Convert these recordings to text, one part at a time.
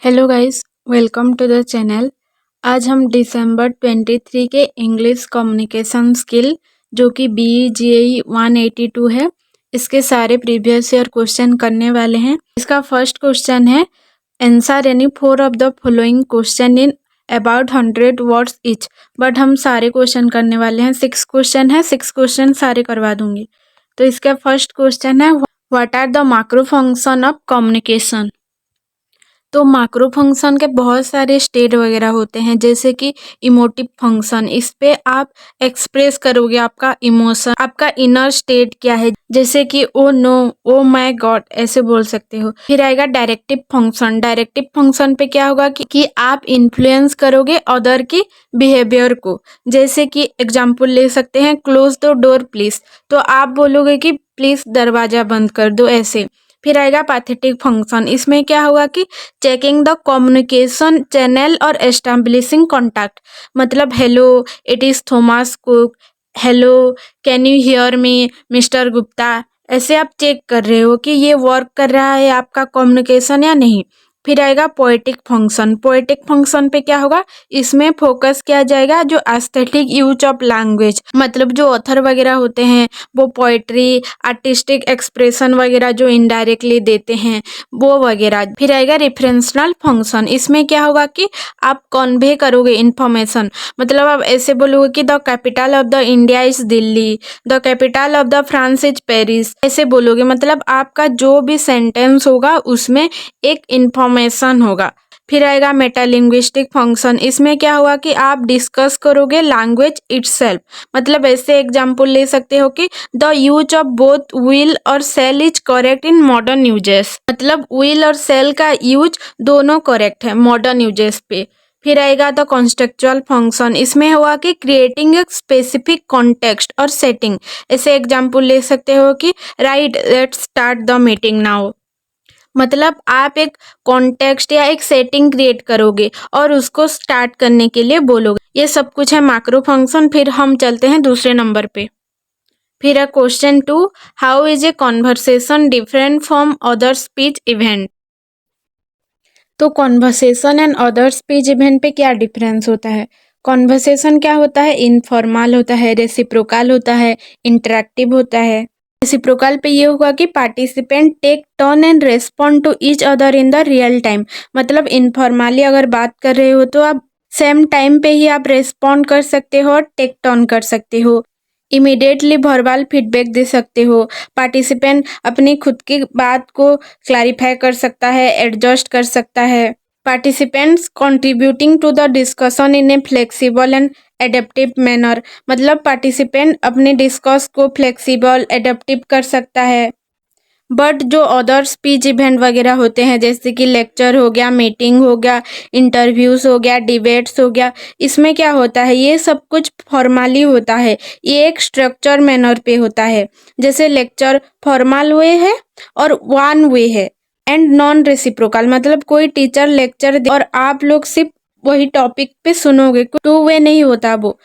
Hello guys, welcome to the channel. आज हम दिसंबर 23 के इंग्लिश कम्युनिकेशन स्किल जो कि BEGAE 182 है, इसके सारे प्रीवियस ईयर क्वेश्चन करने वाले हैं। इसका फर्स्ट क्वेश्चन है answer any 4 of the following question in about 100 words each. But हम सारे क्वेश्चन करने वाले हैं। 6 क्वेश्चन है, 6 क्वेश्चन सारे करवा दूंगी। तो इसका फर्स्ट क्वेश्चन है what are the macro function of communication. तो मैक्रो फंक्शन के बहुत सारे स्टेट वगैरह होते हैं, जैसे कि इमोटिव फंक्शन। इस पे आप एक्सप्रेस करोगे आपका इमोशन, आपका इनर स्टेट क्या है, जैसे कि oh no, oh my god, ऐसे बोल सकते हो। फिर आएगा डायरेक्टिव फंक्शन। डायरेक्टिव फंक्शन पे क्या होगा कि आप इन्फ्लुएंस करोगे अदर की बिहेवियर को। जैसे कि एग्जाम्पल ले सकते हैं क्लोज द डोर प्लीज, तो आप बोलोगे कि प्लीज दरवाजा बंद कर दो, ऐसे। फिर आएगा पैथेटिक फंक्शन। इसमें क्या होगा कि चेकिंग द कम्युनिकेशन चैनल और एस्टैब्लिशिंग कॉन्टैक्ट। मतलब hello, it is Thomas cook, hello can you hear me mister Gupta, ऐसे आप चेक कर रहे हो कि ये वर्क कर रहा है आपका कम्युनिकेशन या नहीं। फिर आएगा पोएटिक फंक्शन। पोएटिक फंक्शन पे क्या होगा, इसमें फोकस किया जाएगा जो एस्थेटिक यूज ऑफ लैंग्वेज, मतलब जो ऑथर वगैरह होते हैं वो पोएट्री, आर्टिस्टिक एक्सप्रेशन वगैरह जो इनडायरेक्टली देते हैं वो वगैरह। फिर आएगा रेफरेंशनल फंक्शन। इसमें क्या होगा कि आप कन्वे करोगे इंफॉर्मेशन, मतलब आप ऐसे बोलोगे कि the capital of the India is Delhi, the capital of the France is Paris, ऐसे बोलोगे। मतलब आपका जो भी सेंटेंस होगा उसमें एक इंफॉर्मेशन होगा। फिर आएगा मेटालिंग्विस्टिक फंक्शन। इसमें क्या होगा कि आप डिस्कस करोगे लैंग्वेज इटसेल्फ, मतलब ऐसे एग्जांपल ले सकते हो कि the use of both will और shall is correct in modern usages, मतलब विल और सेल का यूज दोनों करेक्ट है मॉडर्न यूजेस पे। फिर आएगा द कॉन्टेक्चुअल फंक्शन। इसमें होगा कि क्रिएटिंग एक स्पेसिफिक कॉन्टेक्स्ट और सेटिंग। ऐसे एग्जांपल ले सकते हो कि right let's start the meeting now, मतलब आप एक कॉन्टेक्स्ट या एक सेटिंग क्रिएट करोगे और उसको स्टार्ट करने के लिए बोलोगे। ये सब कुछ है मैक्रो फंक्शन। फिर हम चलते हैं दूसरे नंबर पे। फिर है question 2, how is a conversation different from other speech event. तो conversation and other speech event पे क्या डिफरेंस होता है। कॉन्वर्सेशन क्या होता है, इनफॉर्मल होता है, रेसिप्रोकल होता है, इंटरेक्टिव होता है। रेसिप्रोकल पे ये होगा कि participant take turn and respond to each other in the real time, मतलब इनफॉर्मली अगर बात कर रहे हो तो आप सेम टाइम पे ही आप रेस्पॉन्ड कर सकते हो और टेक टर्न कर सकते हो। इमीडिएटली वर्बल फीडबैक दे सकते हो। पार्टिसिपेंट अपनी खुद की बात को क्लैरिफाई कर सकता है, एडजस्ट कर सकता है। Participants contributing to the discussion in a flexible and adaptive manner, मतलब पार्टिसिपेंट अपने डिस्कस को फ्लेक्सिबल एडेप्टिव कर सकता है। बट जो अदर स्पीच इवेंट वगैरह होते हैं, जैसे कि लेक्चर हो गया, मीटिंग हो गया, इंटरव्यूज हो गया, डिबेट्स हो गया, इसमें क्या होता है, ये सब कुछ फॉर्मली होता है, ये एक स्ट्रक्चर मैनर पे होता है। जैसे लेक्चर फॉर्मल वे है और वन वे है, एंड नॉन रेसिप्रोकल, मतलब कोई टीचर लेक्चर दे और आप लोग सिर्फ वही टॉपिक पे सुनोगे, टू वे नहीं होता वो।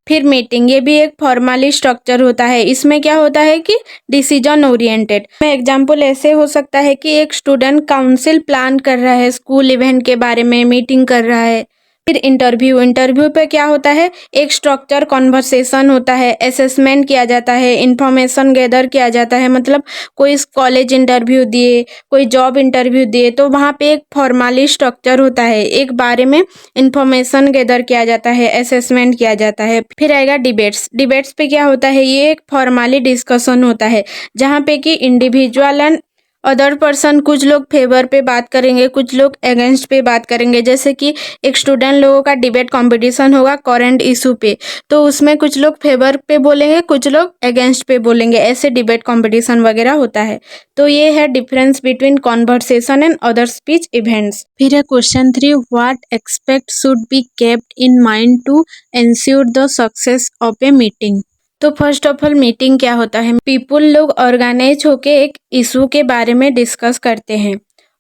फिर मीटिंग, ये भी एक फॉर्मली स्ट्रक्चर होता है। इसमें क्या होता है कि डिसीजन ओरिएंटेड। में एग्जांपल ऐसे हो सकता है कि एक स्टूडेंट काउंसिल प्लान कर रहा है, स्कूल इवेंट के बारे में मीटिंग कर रहा है। फिर इंटरव्यू, इंटरव्यू पे क्या होता है, एक स्ट्रक्चर कॉन्वर्सेशन होता है, असेसमेंट किया जाता है, इंफॉर्मेशन गैदर किया जाता है। मतलब कोई कॉलेज इंटरव्यू दिए, कोई जॉब इंटरव्यू दिए, तो वहाँ पे एक फॉर्मली स्ट्रक्चर होता है, एक बारे में इंफॉर्मेशन गैदर किया जाता है, असेसमेंट किया जाता है। फिर आएगा डिबेट्स। डिबेट्स पे क्या होता है, ये एक फॉर्मली डिस्कशन होता है, जहाँ पे कि इंडिविजुअल एंड अदर पर्सन, कुछ लोग फेवर पे बात करेंगे, कुछ लोग अगेंस्ट पे बात करेंगे। जैसे कि एक स्टूडेंट लोगों का डिबेट कंपटीशन होगा करंट इशू पे, तो उसमें कुछ लोग फेवर पे बोलेंगे, कुछ लोग अगेंस्ट पे बोलेंगे, ऐसे डिबेट कंपटीशन वगैरह होता है। तो ये है difference between conversation and other speech events. फिर है question 3, what expect should be kept in mind to ensure the success of a meeting. तो फर्स्ट ऑफ ऑल मीटिंग क्या होता है, पीपुल लोग ऑर्गेनाइज होके एक इशू के बारे में डिस्कस करते हैं,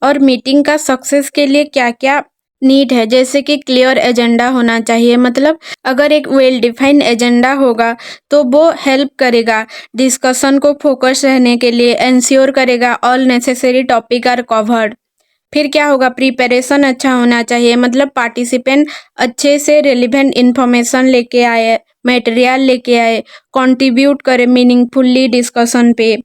और मीटिंग का सक्सेस के लिए क्या क्या नीड है, जैसे कि क्लियर एजेंडा होना चाहिए। मतलब अगर एक वेल डिफाइंड एजेंडा होगा तो वो हेल्प करेगा डिस्कशन को फोकस रहने के लिए, एंश्योर करेगा all necessary topic are covered. फिर क्या होगा, प्रिपरेशन अच्छा होना चाहिए, मतलब पार्टिसिपेंट अच्छे से रिलेवेंट इन्फॉर्मेशन लेके आए, मटेरियल लेके आए, कंट्रीब्यूट करे मीनिंगफुल्ली डिस्कशन पे।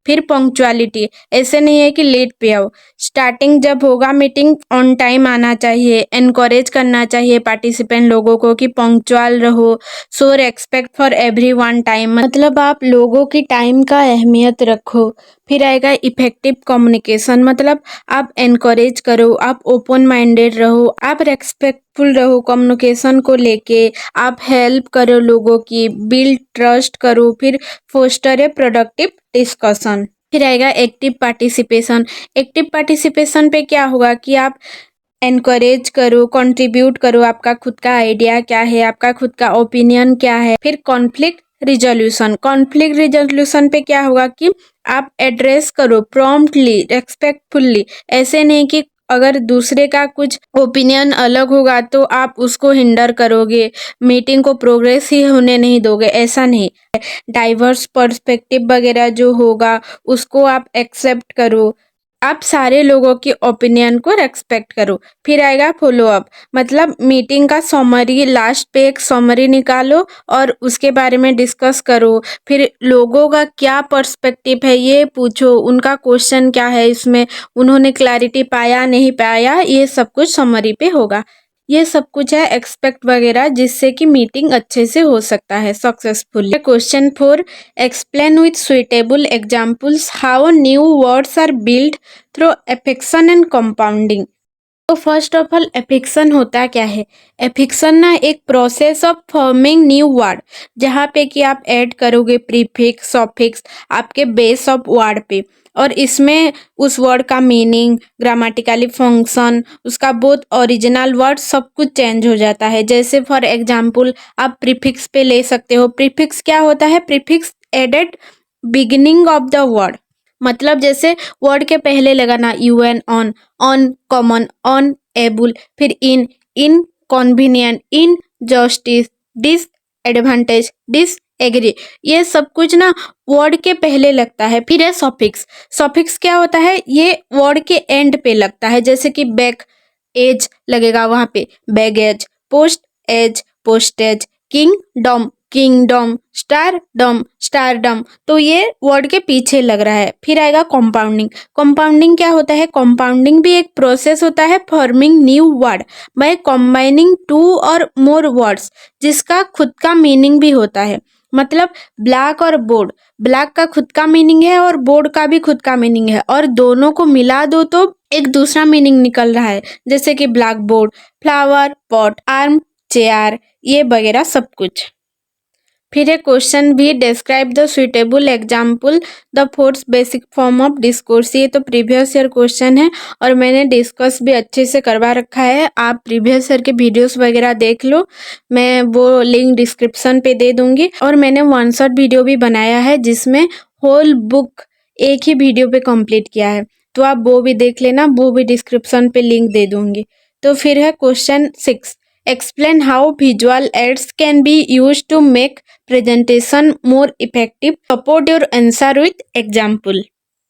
फिर पंक्चुअलिटी, ऐसे नहीं है कि लेट पे आओ। स्टार्टिंग जब होगा मीटिंग ऑन टाइम आना चाहिए, एनकरेज करना चाहिए पार्टिसिपेंट लोगों को कि पंक्चुअल रहो, सो रेस्पेक्ट फॉर एवरीवन टाइम, मतलब आप लोगों की टाइम का अहमियत रखो। फिर आएगा इफेक्टिव कम्युनिकेशन, मतलब आप एनकरेज करो, आप ओपन माइंडेड रहो, आप रेस्पेक्टफुल रहो कम्युनिकेशन को लेके, आप हेल्प करो लोगों की, बिल्ड ट्रस्ट करो, फिर फोस्टर ए प्रोडक्टिव डिस्कशन। फिर आएगा एक्टिव पार्टिसिपेशन। एक्टिव पार्टिसिपेशन पे क्या होगा कि आप एनकरेज करो, कंट्रीब्यूट करो, आपका खुद का आइडिया क्या है, आपका खुद का ओपिनियन क्या है। फिर कॉन्फ्लिक्ट रिजोल्यूशन, कॉन्फ्लिक्ट रिजोल्यूशन पे क्या होगा कि आप एड्रेस करो प्रॉम्प्टली, रेस्पेक्टफुल्ली, ऐसे नहीं कि अगर दूसरे का कुछ ओपिनियन अलग होगा तो आप उसको हिंडर करोगे, मीटिंग को प्रोग्रेस ही होने नहीं दोगे, ऐसा नहीं। डाइवर्स पर्सपेक्टिव वगैरह जो होगा उसको आप एक्सेप्ट करो, आप सारे लोगों की ओपिनियन को रेस्पेक्ट करो। फिर आएगा फॉलो अप, मतलब मीटिंग का समरी, लास्ट पे एक समरी निकालो और उसके बारे में डिस्कस करो। फिर लोगों का क्या पर्सपेक्टिव है ये पूछो, उनका क्वेश्चन क्या है, इसमें उन्होंने क्लैरिटी पाया नहीं पाया, ये सब कुछ समरी पे होगा। ये सब कुछ है एक्सपेक्ट वगैरह, जिससे कि मीटिंग अच्छे से हो सकता है successfully. Question 4, explain with suitable examples how new words are build through affixation and compounding. तो फर्स्ट ऑफ ऑल एफिक्सन होता क्या है? एफिक्सन ना एक process of forming new word, जहाँ पे कि आप ऐड करोगे प्रीफिक्स सफिक्स आपके बेस ऑफ वर्ड पे, और इसमें उस वर्ड का मीनिंग, ग्रामेटिकली फंक्शन, उसका बोथ ओरिजिनल वर्ड सब कुछ चेंज हो जाता है। जैसे फॉर एग्जाम्पल आप प्रीफिक्स पे ले सकते हो। प्रीफिक्स क्या होता है? Prefix added beginning of the word, मतलब जैसे वर्ड के पहले लगाना U N, un common, un able, फिर in convenient, in justice, dis advantage, dis agree, ये सब कुछ ना वर्ड के पहले लगता है। फिर है सॉफिक्स। सॉफिक्स क्या होता है? ये वर्ड के एंड पे लगता है, जैसे कि बैक एज लगेगा वहां पे, bag age, post age, postage, kingdom, kingdom, stardom, stardom, तो ये वर्ड के पीछे लग रहा है। फिर आएगा कंपाउंडिंग। कंपाउंडिंग क्या होता है? कंपाउंडिंग भी एक प्रोसेस होता है forming new word by combining two और मोर वर्ड्स, जिसका खुद का मीनिंग भी होता है। मतलब ब्लैक और बोर्ड, ब्लैक का खुद का मीनिंग है और बोर्ड का भी खुद का मीनिंग है, और दोनों को मिला दो तो एक दूसरा मीनिंग निकल रहा है, जैसे कि black board, flower pot, arm chair, ये वगैरह सब कुछ। फिर एक क्वेश्चन भी, describe the suitable example the fourth basic form of discourse. ये तो प्रीवियस ईयर क्वेश्चन है और मैंने डिस्कस भी अच्छे से करवा रखा है, आप प्रीवियस ईयर के वीडियोस वगैरह देख लो, मैं वो लिंक डिस्क्रिप्शन पे दे दूंगी। और मैंने वन शॉट वीडियो भी बनाया है जिसमें होल बुक एक ही वीडियो पे कंप्लीट किया है, तो आप वो भी देख लेना, वो भी डिस्क्रिप्शन पे लिंक दे दूंगी। तो फिर है question 6, explain how visual aids can be used to make presentation more effective. Support your answer with example.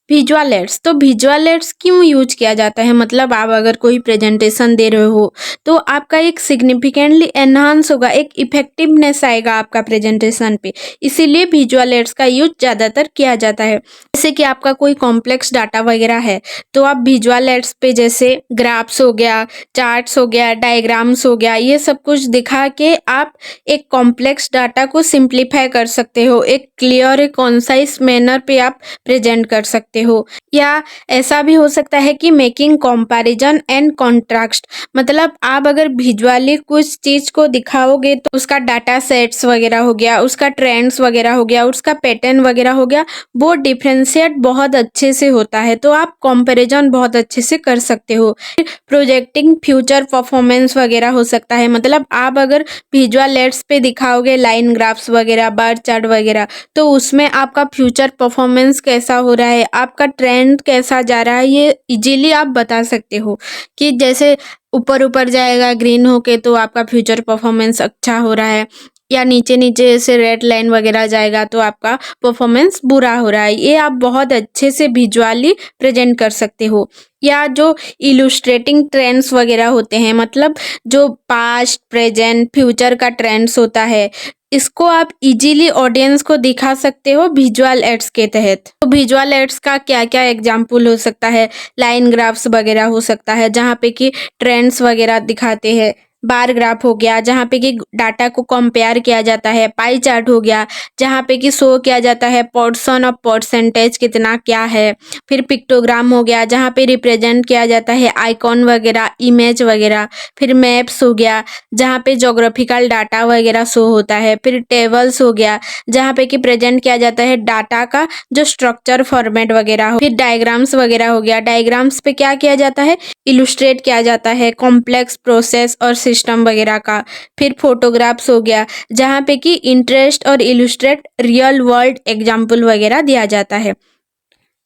Visual aids, तो विजुअल एड्स क्यों यूज किया जाता है? मतलब आप अगर कोई प्रेजेंटेशन दे रहे हो तो आपका एक सिग्निफिकेंटली एनहांस होगा, एक इफेक्टिवनेस आएगा आपका प्रेजेंटेशन पे, इसीलिए विजुअल एड्स का यूज ज़्यादातर किया जाता है। जैसे कि आपका कोई कॉम्प्लेक्स डाटा वगैरह है तो आप विजुअल एड्स पे जैसे ग्राफ्स हो गया, चार्ट्स हो गया, डायग्राम्स हो गया, ये सब कुछ दिखा के आप एक कॉम्प्लेक्स डाटा को सिंप्लीफाई कर सकते हो, एक क्लियर एक कॉन्साइज मैनर पे आप प्रेजेंट कर सकते हो। या ऐसा भी हो सकता है कि मेकिंग कंपैरिजन एंड कॉन्ट्रास्ट, मतलब आप अगर विजुअली कुछ चीज को दिखाओगे तो उसका डाटा सेट्स वगैरह हो गया, उसका ट्रेंड्स वगैरह हो गया, उसका पैटर्न वगैरह हो गया, वो डिफ्रेंशिएट बहुत अच्छे से होता है, तो आप कंपैरिजन बहुत अच्छे से कर सकते हो। प्रोजेक्टिंग फ्यूचर परफॉर्मेंस वगैरह हो सकता है, मतलब आप अगर विजुअल एड्स पे दिखाओगे लाइन ग्राफ्स वगैरह, बार चार्ट वगैरह, तो उसमें आपका फ्यूचर परफॉर्मेंस कैसा हो रहा है, आपका ट्रेंड कैसा जा रहा है, ये इजीली आप बता सकते हो कि जैसे ऊपर ऊपर जाएगा ग्रीन होके तो आपका फ्यूचर परफॉर्मेंस अच्छा हो रहा है, या नीचे नीचे ऐसे रेड लाइन वगैरह जाएगा तो आपका परफॉर्मेंस बुरा हो रहा है। ये आप बहुत अच्छे से विजुअली प्रेजेंट कर सकते हो। या जो इलुस्ट्रेटिंग ट्रेंड्स वगैरह होते हैं, मतलब जो पास्ट प्रेजेंट फ्यूचर का ट्रेंड्स होता है, इसको आप इजीली ऑडियंस को दिखा सकते हो विजुअल एड्स के तहत। तो विजुअल एड्स का क्या क्या एग्जाम्पल हो सकता है, लाइन ग्राफ्स वगैरह हो सकता है जहाँ पे कि ट्रेंड्स वगैरह दिखाते हैं, बार ग्राफ हो गया जहाँ पे कि डाटा को कंपेयर किया जाता है, पाई चार्ट हो गया जहाँ पे कि शो किया जाता है पोर्शन ऑफ परसेंटेज कितना क्या है, फिर पिक्टोग्राम हो गया जहाँ पे रिप्रेजेंट किया जाता है आइकॉन वगैरह, इमेज वगैरह, फिर मैप्स हो गया जहाँ पे जोग्राफिकल डाटा वगैरह शो होता है, फिर टेबल्स हो गया जहाँ पे कि प्रेजेंट किया जाता है डाटा का जो स्ट्रक्चर फॉर्मेट वगैरह हो, फिर डायग्राम्स वगैरह हो गया, डायग्राम्स पे क्या किया जाता है, इलुस्ट्रेट किया जाता है कॉम्प्लेक्स प्रोसेस और सिस्टम वगैरह का, फिर फोटोग्राफ्स हो गया जहाँ पे कि इंटरेस्ट और इलुस्ट्रेट रियल वर्ल्ड एग्जाम्पल वगैरह दिया जाता है।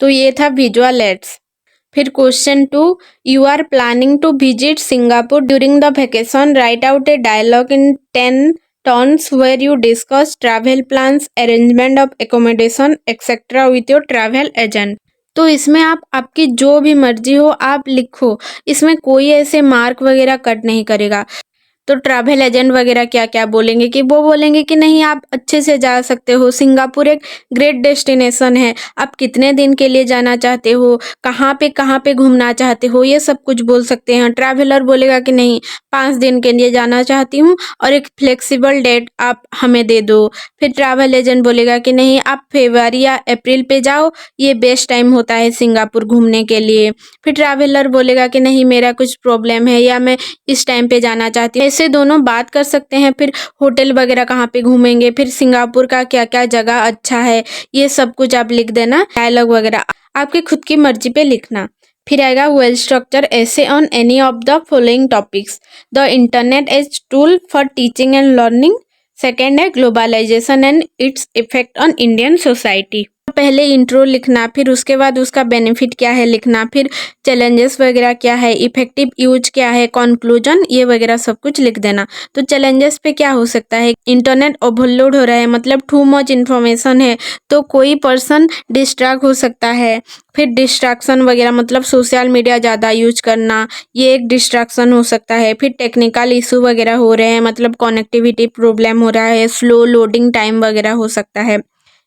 तो ये था विजुअल एड्स। फिर question 2, you are planning to visit Singapore during the vacation, write out a dialogue in 10 turns where you discuss travel plans, arrangement of accommodation etcetera with your travel agent. तो इसमें आप आपकी जो भी मर्जी हो आप लिखो, इसमें कोई ऐसे मार्क वगैरह कट नहीं करेगा। तो ट्रैवल एजेंट वगैरह क्या क्या बोलेंगे कि वो बोलेंगे कि नहीं आप अच्छे से जा सकते हो, सिंगापुर एक ग्रेट डेस्टिनेशन है, आप कितने दिन के लिए जाना चाहते हो, कहाँ पे घूमना चाहते हो, ये सब कुछ बोल सकते हैं। ट्रैवलर बोलेगा कि नहीं 5 दिन के लिए जाना चाहती हूँ और एक फ्लेक्सिबल डेट आप हमें दे दो। फिर ट्रैवल एजेंट बोलेगा कि नहीं आप फरवरी या अप्रैल पे जाओ, ये बेस्ट टाइम होता है सिंगापुर घूमने के लिए। फिर ट्रैवलर बोलेगा कि नहीं मेरा कुछ प्रॉब्लम है या मैं इस टाइम पे जाना चाहती हूँ। ऐसे दोनों बात कर सकते हैं। फिर होटल वगैरह कहाँ पे घूमेंगे, फिर सिंगापुर का क्या क्या जगह अच्छा है, ये सब कुछ आप लिख देना। डायलॉग वगैरह आपकी खुद की मर्जी पे लिखना। फिर आएगा well structure essay on any of the following topics, the internet as tool for teaching and learning. Second है globalization and its effect on Indian society. पहले इंट्रो लिखना, फिर उसके बाद उसका बेनिफिट क्या है लिखना, फिर चैलेंजेस वगैरह क्या है, इफेक्टिव यूज क्या है, कंक्लूजन, ये वगैरह सब कुछ लिख देना। तो चैलेंजेस पे क्या हो सकता है, इंटरनेट ओवरलोड हो रहा है, मतलब टू मच इन्फॉर्मेशन है तो कोई पर्सन डिस्ट्रैक्ट हो सकता है। फिर डिस्ट्रैक्शन वगैरह मतलब सोशल मीडिया ज़्यादा यूज करना, ये एक डिस्ट्रैक्शन हो सकता है। फिर टेक्निकल इशू वगैरह हो रहे हैं, मतलब कनेक्टिविटी प्रॉब्लम हो रहा है, स्लो लोडिंग टाइम वगैरह हो सकता है।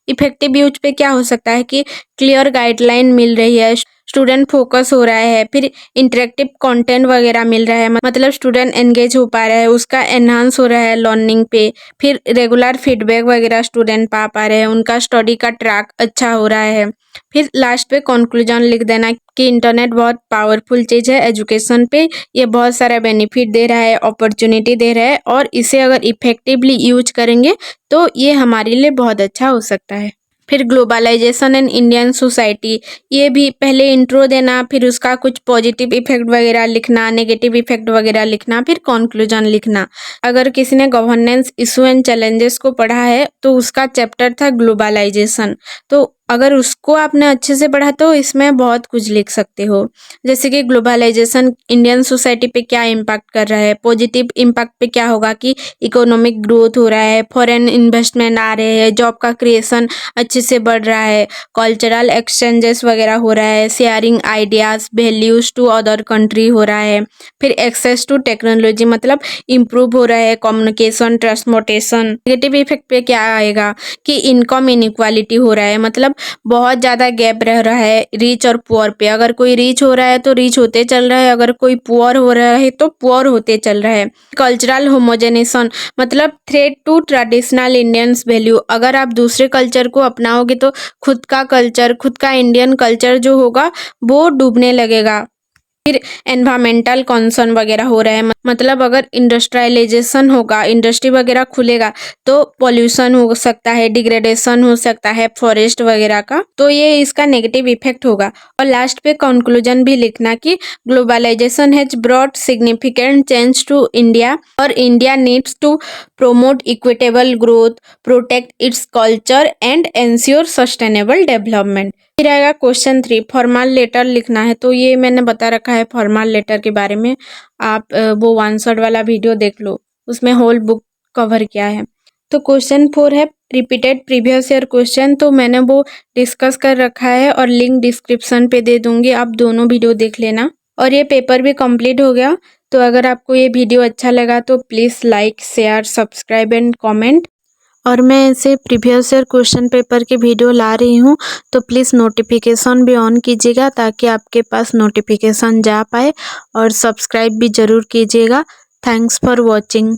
इफेक्टिव यूज पे क्या हो सकता है कि क्लियर गाइडलाइन मिल रही है, स्टूडेंट फोकस हो रहा है, फिर इंटरेक्टिव कंटेंट वगैरह मिल रहा है, मतलब स्टूडेंट एंगेज हो पा रहा है, उसका एनहांस हो रहा है लर्निंग पे। फिर रेगुलर फीडबैक वगैरह स्टूडेंट पा रहे हैं, उनका स्टडी का ट्रैक अच्छा हो रहा है। फिर लास्ट पे कंक्लूजन लिख देना कि इंटरनेट बहुत पावरफुल चीज़ है एजुकेशन पे, ये बहुत सारा बेनिफिट दे रहा है, अपॉर्चुनिटी दे रहा है, और इसे अगर इफेक्टिवली यूज करेंगे तो ये हमारे लिए बहुत अच्छा हो सकता है। फिर ग्लोबलाइजेशन एंड इंडियन सोसाइटी, ये भी पहले इंट्रो देना, फिर उसका कुछ पॉजिटिव इफेक्ट वगैरह लिखना, नेगेटिव इफेक्ट वगैरह लिखना, फिर कंक्लूजन लिखना। अगर किसी ने गवर्नेंस इशू एंड चैलेंजेस को पढ़ा है तो उसका चैप्टर था ग्लोबलाइजेशन, तो अगर उसको आपने अच्छे से पढ़ा तो इसमें बहुत कुछ लिख सकते हो। जैसे कि ग्लोबलाइजेशन इंडियन सोसाइटी पे क्या इम्पैक्ट कर रहा है, पॉजिटिव इम्पैक्ट पे क्या होगा कि इकोनॉमिक ग्रोथ हो रहा है, फॉरेन इन्वेस्टमेंट आ रहे हैं, जॉब का क्रिएशन अच्छे से बढ़ रहा है, कल्चरल एक्सचेंजेस वगैरह हो रहा है, sharing ideas values to other country हो रहा है। फिर एक्सेस टू टेक्नोलॉजी मतलब इम्प्रूव हो रहा है, कम्युनिकेशन, ट्रांसपोर्टेशन। नेगेटिव इफेक्ट पे क्या आएगा कि इनकम इनइक्वालिटी हो रहा है, मतलब बहुत ज़्यादा गैप रह रहा है रिच और पुअर पे। अगर कोई रिच हो रहा है तो रिच होते चल रहा है, अगर कोई पुअर हो रहा है तो पुअर होते चल रहा है। कल्चरल होमोजेनेशन मतलब threat to traditional Indians value, अगर आप दूसरे कल्चर को अपनाओगे तो खुद का कल्चर, खुद का इंडियन कल्चर जो होगा वो डूबने लगेगा। फिर एनवायरमेंटल कंसर्न वगैरह हो रहा है, मतलब अगर इंडस्ट्रियलाइजेशन होगा, इंडस्ट्री वगैरह खुलेगा तो पॉल्यूशन हो सकता है, डिग्रेडेशन हो सकता है फॉरेस्ट वगैरह का, तो ये इसका नेगेटिव इफेक्ट होगा। और लास्ट पे कंक्लूजन भी लिखना कि globalization has brought significant change to India और India needs to promote equitable growth, protect its culture and ensure sustainable development। फिर आएगा क्वेश्चन 3, फॉर्मल लेटर लिखना है। तो ये मैंने बता रखा है फॉर्मल लेटर के बारे में, आप वो 1 शॉट वाला वीडियो देख लो, उसमें होल बुक कवर किया है। तो क्वेश्चन 4 है रिपीटेड प्रीवियस ईयर क्वेश्चन, तो मैंने वो डिस्कस कर रखा है और लिंक डिस्क्रिप्शन पे दे दूंगी, आप दोनों वीडियो देख लेना। और ये पेपर भी कंप्लीट हो गया। तो अगर आपको ये वीडियो अच्छा लगा तो please like, share, subscribe and comment. और मैं ऐसे प्रीवियस ईयर क्वेश्चन पेपर की वीडियो ला रही हूँ, तो प्लीज़ नोटिफिकेशन भी ऑन कीजिएगा ताकि आपके पास नोटिफिकेशन जा पाए, और सब्सक्राइब भी ज़रूर कीजिएगा। Thanks for watching.